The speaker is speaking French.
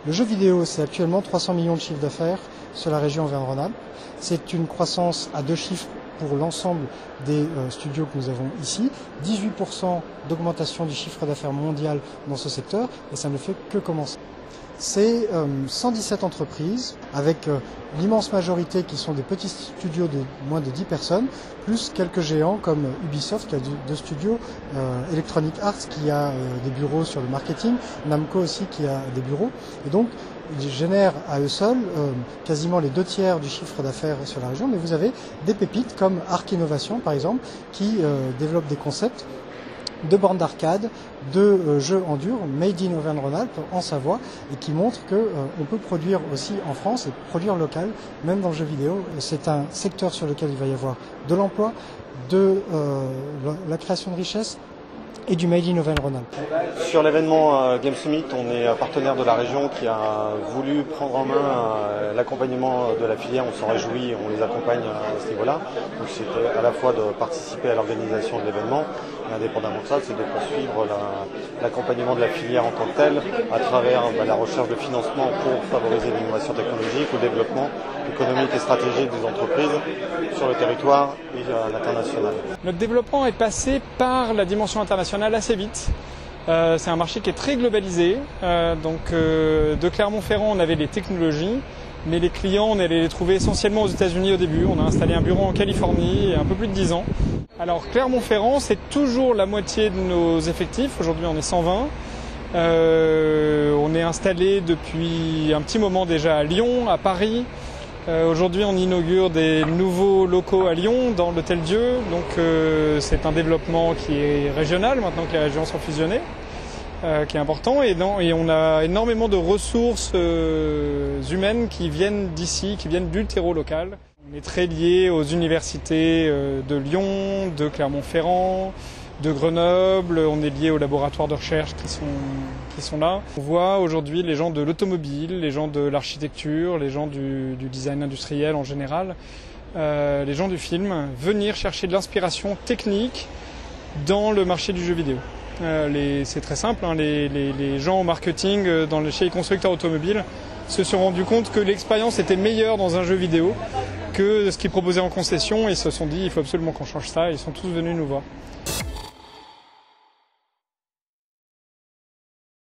Le jeu vidéo, c'est actuellement 300 millions de chiffres d'affaires sur la région Auvergne-Rhône-Alpes. C'est une croissance à 2 chiffres pour l'ensemble des studios que nous avons ici. 18% d'augmentation du chiffre d'affaires mondial dans ce secteur, et ça ne fait que commencer. C'est 117 entreprises, avec l'immense majorité qui sont des petits studios de moins de 10 personnes, plus quelques géants comme Ubisoft qui a deux studios, Electronic Arts qui a des bureaux sur le marketing, Namco aussi qui a des bureaux. Et donc, ils génèrent à eux seuls quasiment les 2/3 du chiffre d'affaires sur la région, mais vous avez des pépites comme Arc Innovation par exemple, qui développe des concepts de bornes d'arcade, de jeux en dur, made in Auvergne-Rhône-Alpes, en Savoie, et qui montre qu'on peut produire aussi en France et produire local, même dans le jeu vidéo. C'est un secteur sur lequel il va y avoir de l'emploi, de la création de richesses et du Made in Auvergne-Rhône-Alpes. Sur l'événement Game Summit, on est partenaire de la région qui a voulu prendre en main l'accompagnement de la filière. On s'en réjouit, on les accompagne à ce niveau-là. Donc c'était à la fois de participer à l'organisation de l'événement, et indépendamment de ça, c'est de poursuivre l'accompagnement de la filière en tant que telle à travers la recherche de financement pour favoriser l'innovation technologique, le développement économique et stratégique des entreprises sur le territoire et à l'international. Notre développement est passé par la dimension internationale assez vite. C'est un marché qui est très globalisé. De Clermont-Ferrand, on avait les technologies, mais les clients, on allait les trouver essentiellement aux États-Unis au début. On a installé un bureau en Californie il y a un peu plus de 10 ans. Alors Clermont-Ferrand, c'est toujours la moitié de nos effectifs. Aujourd'hui, on est 120. On est installé depuis un petit moment déjà à Lyon, à Paris. Aujourd'hui, on inaugure des nouveaux locaux à Lyon, dans l'Hôtel Dieu. Donc, c'est un développement qui est régional, maintenant que les régions sont fusionnées, qui est important. Et on a énormément de ressources humaines qui viennent d'ici, qui viennent du terreau local. On est très lié aux universités de Lyon, de Clermont-Ferrand, de Grenoble. On est lié aux laboratoires de recherche qui sont là. On voit aujourd'hui les gens de l'automobile, les gens de l'architecture, les gens du design industriel en général, les gens du film, venir chercher de l'inspiration technique dans le marché du jeu vidéo. C'est très simple, hein, les gens au marketing chez les constructeurs automobiles se sont rendus compte que l'expérience était meilleure dans un jeu vidéo que ce qu'ils proposaient en concession et se sont dit il faut absolument qu'on change ça, et ils sont tous venus nous voir.